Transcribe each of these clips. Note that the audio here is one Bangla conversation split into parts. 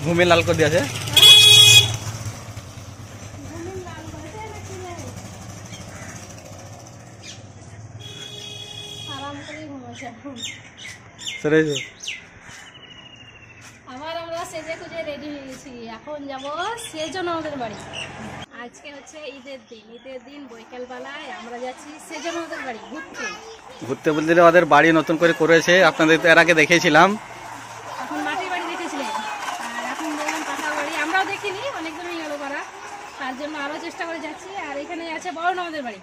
घूमे लाल कर दिया से সরে যাও আবার আমরা সেজে কুজে রেডি হয়ে গেছি এখন যাব সেজনদের বাড়ি আজকে হচ্ছে ঈদের দিন বৈকাল বেলায় আমরা যাচ্ছি সেজনদের বাড়ি ঘুরতে বলতে ওদের বাড়ি নতুন করে করেছে আপনাদের এর আগে দেখিয়েছিলাম এখন মাটির বাড়ি দেখেছিলেন আর এখন দেখলাম পাকা বাড়ি আমরাও দেখিনি অনেকদিনই গেল করা তার জন্য আরও চেষ্টা করে যাচ্ছি আর এখানে আছে বড়নদের বাড়ি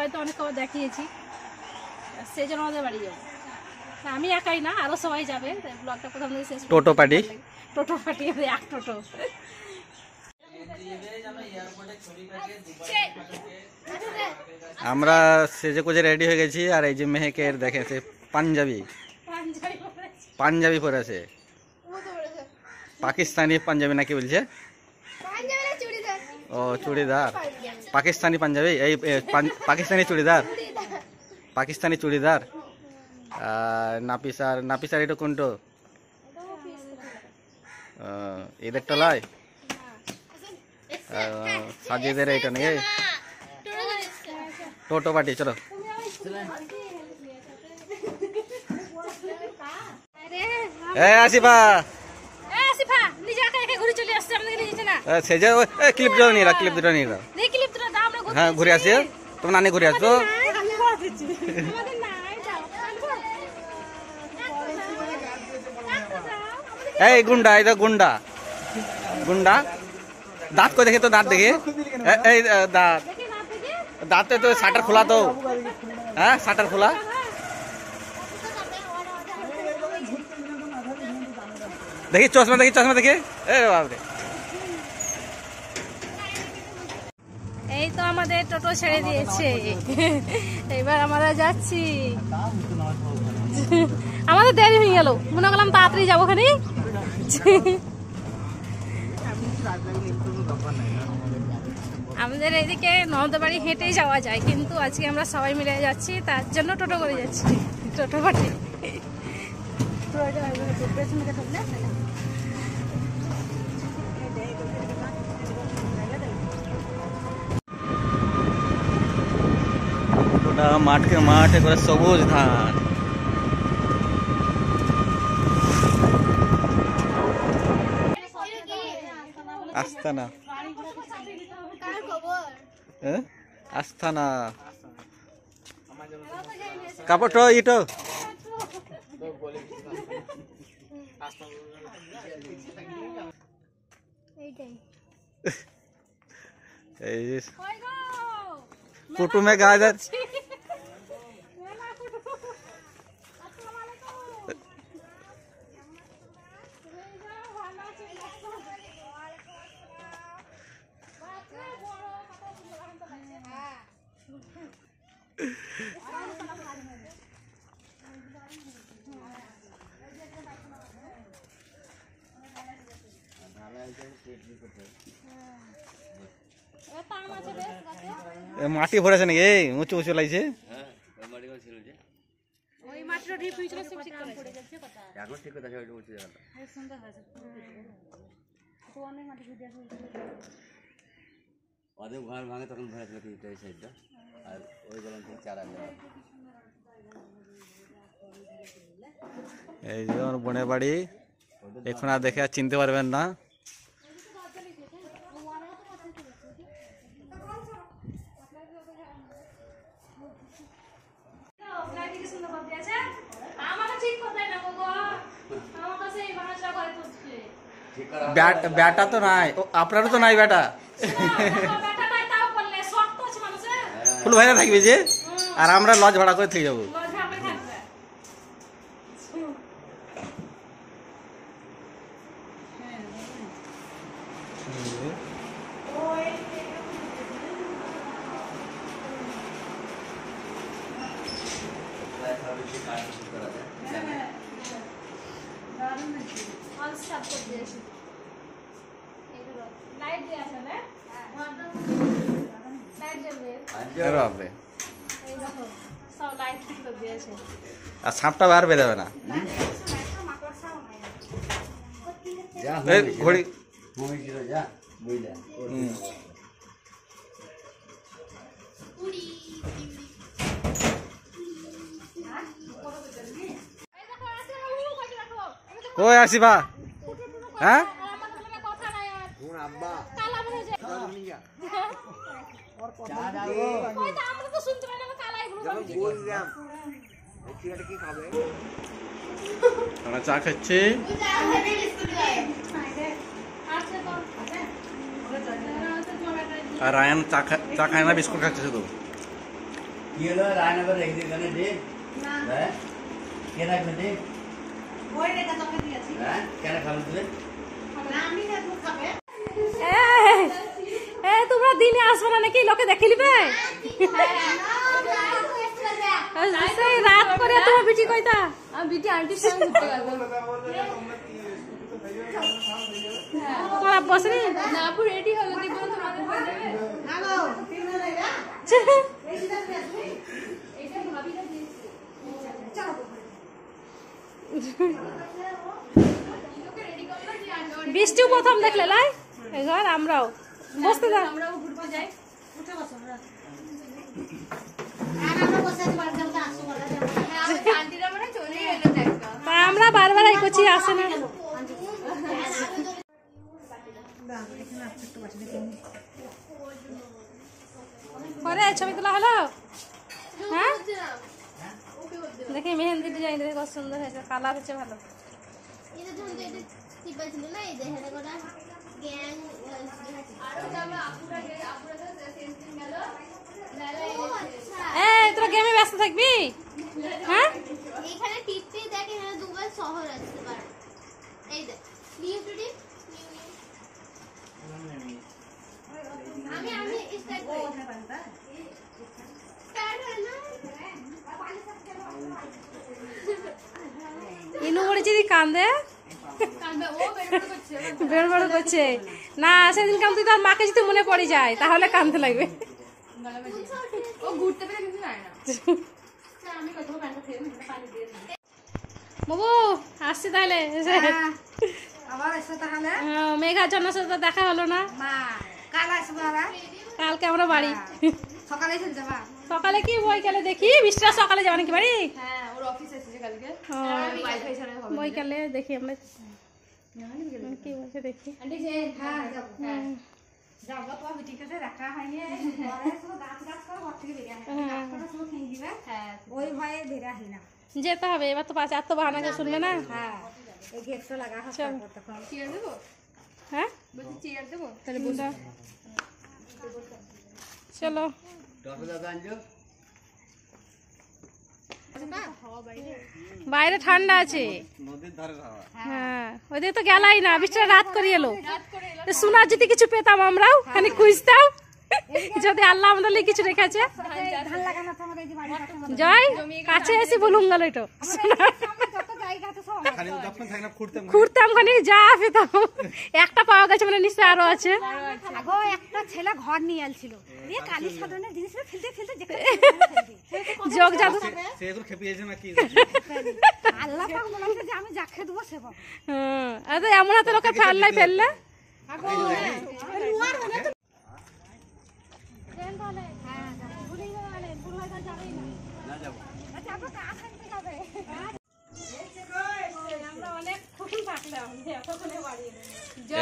তো অনেক খবর দেখিয়েছি সেজনদের বাড়ি যাবো আমি একাই না আরো সবাই যাবে ব্লগটা প্রথম থেকে শেষ টোটো পার্টি এক টোটো আমরা সেজে কোজে রেডি হয়ে গেছি আর এই যে মেহেকের দেখেছে পাঞ্জাবি পরেছে পাকিস্তানি পাঞ্জাবি নাকি বলছে ও চুড়িদার পাকিস্তানি পাঞ্জাবি এই পাকিস্তানি চুড়িদার আর নাপিসার এটা কোনটো এদের টলায় সাজিদের এইটা নাকি টোটো পার্টি চলো আসিফা সেজে ক্লিপ যাও নিরা ক্লিপ দুটো নিরা হ্যাঁ ঘুরে আসি তোমার নানি ঘুরে আসো এই গুন্ডা এটা গুন্ডা দাঁত কো দেখে তো দাঁত দেখে এই দাঁতে তো শাটার খোলা তো হ্যাঁ শাটার খোলা দেখি চশমা দেখে বাপরে এই তো আমাদের টোটো ছেড়ে দিয়েছে এবার আমরা যাচ্ছি আমাদের দেরি হয়ে গেল মনে করলাম তাড়াতাড়ি যাবো খানি আমাদের এইদিকে ননদ বাড়ি হেঁটেই যাওয়া যায় কিন্তু আজকে আমরা সবাই মিলে যাচ্ছি তার জন্য টোটো করে যাচ্ছি টোটো পাটি মাঠে করে সবুজ ধান আস্তানা আস্তানা কাপড় ইটো এই কুটুমে গায়ে যাচ্ছে মাটি ভরেছে নাকি উঁচু উঁচু লাগছে ঘর ভাঙে তখন ভরেছিল এই সাইডটা আর ওই গেলাম চারা এই যে আমার বোনের বাড়ি এখন আর দেখে আর চিনতে পারবেন না ব্যাটা তো নাই আপনারও তো নাই ব্যাটা ফুল ভাইরা থাকবে যে আর আমরা লজ ভাড়া করে থেকে যাবো দিয়েছে। আর সাপটা বার বেরোবে না। যা এই ঘড়ি হয়েছিল যা বুঝলে কই আসিবা? হ্যাঁ আমরা চা খাচ্ছি। আর রায়ান চা খায় না, বিস্কুট খাচ্ছে শুধু। কি হলো রায়নগর রেখে দিয়ে কেন ডে হ্যাঁ কে রাখবে ডে হ্যাঁ কেন খাবেন তুলে তোমরা দিনে আসবে না নাকি? লোকে দেখে নিবে সেই রাত করে তোমার বিটি কইতা বিটি আন্টির সঙ্গে ঘুরতে গেল খারাপ বসে না আপু রেডি হলো দিব তোমাদের হয়ে যাবে। হ্যালো এইটা ভাবিটা দিয়েছি চলো বৃষ্টি প্রথম দেখলে লাই এবার আমরাও বসতে যাই, আমরাও ঘুরতে যাই। উঠে বসো আমরা বারবার এই করছি আসে না। পরে ছবি তোলা হলো। হ্যাঁ দেখি মেহেন্দি ডিজাইন দেখে কত সুন্দর হয়েছে, কালার হচ্ছে ভালো। তোরা গেমে ব্যস্ত থাকবি। হ্যাঁ এখানে টিপতে দেখ এখানে দুবার শহর আসতে পারে। এই দেখ নিউ টুডি আমি স্টার্ট করি স্টার্ট হয় না ইনু বড় যদি কান্দে বের বড় করছে না, সেদিন কাম তুই তার মাকে যদি মনে পড়ে যায় তাহলে কান্দতে লাগবে। ও ঘুরতে পেরে কিন্তু যায় না। বাবু আসছি তাহলে আবার এসে তাহলে মেঘার জন্য সাথে দেখা হলো না। কাল আসবো আবার, কালকে আমরা বাড়ি সকালে চলে যাবা। সকালে কি বইকালে দেখি বৃষ্টিটা সকালে যাবা নাকি বাড়ি? হ্যাঁ ওর অফিস এসেছে কালকে, ওয়াইফাই ছাড়া হবে বইকালে দেখি আমরা কি বলছে দেখি। হ্যাঁ যাবো তো ঠিক আছে, দেখা হয়নি। গাছ গাছ করে ঘর থেকে বেরিয়ে হ্যাঁ ওই ভয়ে বেরিয়ে আসি না, যেতে হবে এবার তো 5 তো বাহানা কেউ শুনবে না। হ্যাঁ এই গেটটা লাগা হচ্ছে তখন চেয়ার দেবো। হ্যাঁ বলছি চেয়ার দেবো তাহলে বুঝা চলো বাইরে ঠান্ডা আছে। হ্যাঁ ওদের তো গেলাই না, বৃষ্টিটা রাত করে এলো। শোনার যদি কিছু পেতাম আমরাও খানি খুঁজতাম, যদি আল্লাহ আমাদের লিগে কিছু রেখেছে। জয় কাছে এসে বলুন গেল এটা ঘুরতাম খানি যা পেতাম। একটা পাওয়া গেছে মানে নিশ্চয় আরো আছে। একটা ছেলে ঘর নিয়ে আসছিল, কালি সাধনের জিনিস ফেলতে ফেলতে যোগ জাদু আল্লাহ পাক মনে হচ্ছে যে আমি যা খেয়ে দেবো সে পাবো। হ্যাঁ এমন হাতে লোকে ফেললাই ফেললে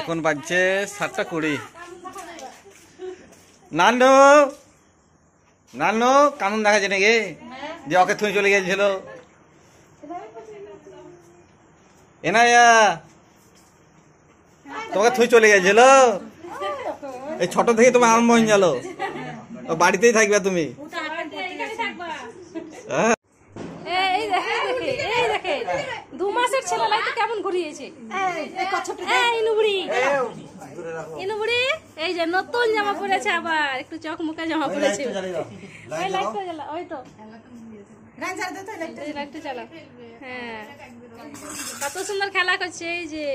এখন বাজছে 7:20। নানু নানু কানুন দেখা যায় নাকি যে ওকে থুই চলে গেছিল? এনায়া তোমাকে থুই চলে গেছিল, এই ছোট থেকে তোমার আরম্ভ হয়ে গেল, বাড়িতেই থাকবে তুমি। এই দেখে 2 মাসের ছেলে লাইতে কেমন ঘুরিয়েছে। ইনুবুড়ি এই যে নতুন জামা পরেছে, আবার একটু চক মুখে জামা পরেছে। ওই লাইটটা জ্বালা, ওই তো লাইটটা জ্বালা। হ্যাঁ কত সুন্দর খেলা করছে। এই যে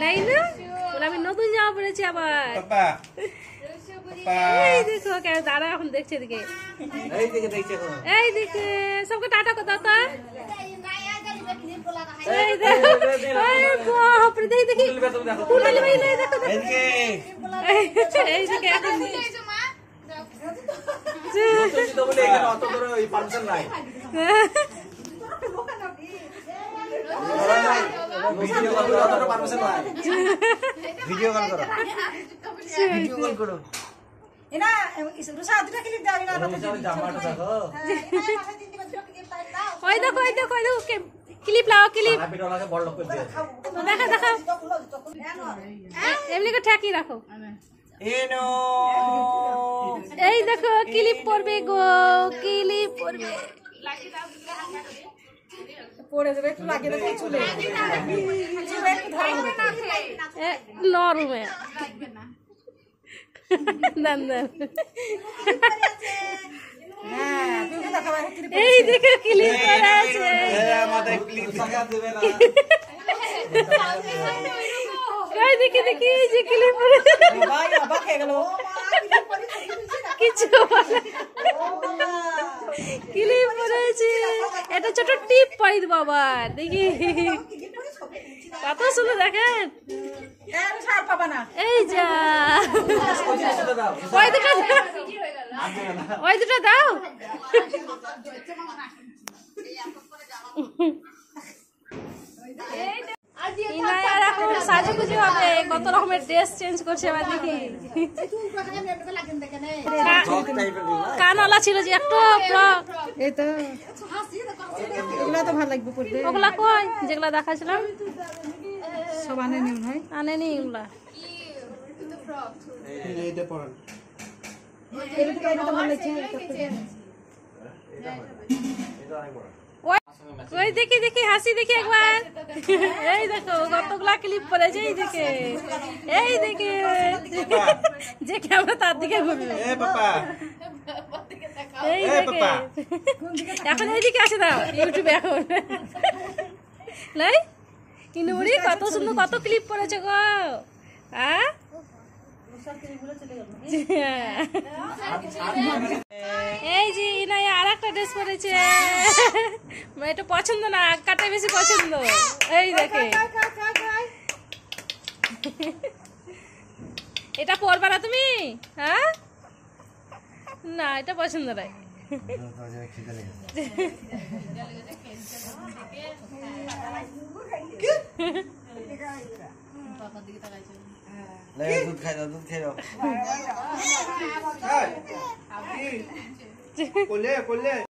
নাই না আমি নতুন জামা পরেছি আবার। এই দেখো কেন দাঁড়া এখন দেখছে এদিকে এই দিকে দেখছে এখন। এই দিকে সবকে টাটা কর দাও তো এই দেখো এই বাপ রে দেখি কুনালি ভাই এই দেখো এদিকে এই দিকে এখন নতুন তো বলে এখানে অত বড় এই পারমিশন নাই। ভিডিও কল করো, অত পারমিশন নাই। ভিডিও কল করো, ভিডিও কল করো। এনা রুসা দুটো ক্লিপ দাও না জামাটা দেখো, ওই দেখো ক্লিপ লাও ক্লিপ হ্যাপিটালাকে বড় লোক করে দিয়েছে। দেখা দেখা এমনি করে ঠাকি রাখো এনো এই দেখো ক্লিপ পড়বে গো ক্লিপ পড়বে পড়ে যাবে একটু লাগিয়ে দেবে চুলে চুলে একটু ধরা হবে নরমে দেন হ্যাঁ তুমি দেখাবে এই দেখো ক্লিপ পড়ে আছে আমাদের ক্লিপ লাগা দেবে না। এই দেখি এই যে ক্লিপ পড়ে ভাই অবাক হয়ে গেল কিছু ক্লিপ পড়েছে এটা ছোট টিপ পড়ি দেবো আবার দেখি কত সুন্দর দেখেন সার পাবা না এই যা ওই দুটো দাও ইনায়ার এখন সাজুগুজু হবে কত রকমের ড্রেস চেঞ্জ করছে এবার দেখি কানওয়ালা ছিল যে একটা ফ্রক এই তো এগুলো তো ভালো লাগবে পড়তে ওগুলা কই যেগুলা দেখাছিলাম সব আনে নিউন হয় আনেনি ওগুলা এইটা পড়ান, এটা তো ভালো লাগছে ওই দেখি হাসি দেখি একবার এই দেখো কতগুলা ক্লিপ পড়েছে এই দেখে যে ক্যামেরা তার দিকে ঘুরবে এ পাপা এই এ দেখে পাপা এখন এইদিকে আসে দাও ইউটিউবে এখন নাই ইনুমুড়ি কত সুন্দর কত ক্লিপ পড়েছে গো হ্যাঁ এই যে ইনাই আর একটা ড্রেস পরেছে এটা পছন্দ না কাটা বেশি পছন্দ এই দেখে এটা পরবা না তুমি হ্যাঁ না এটা পছন্দ নাই দুধ খাই দাও, দুধ খাই দাও। কোলে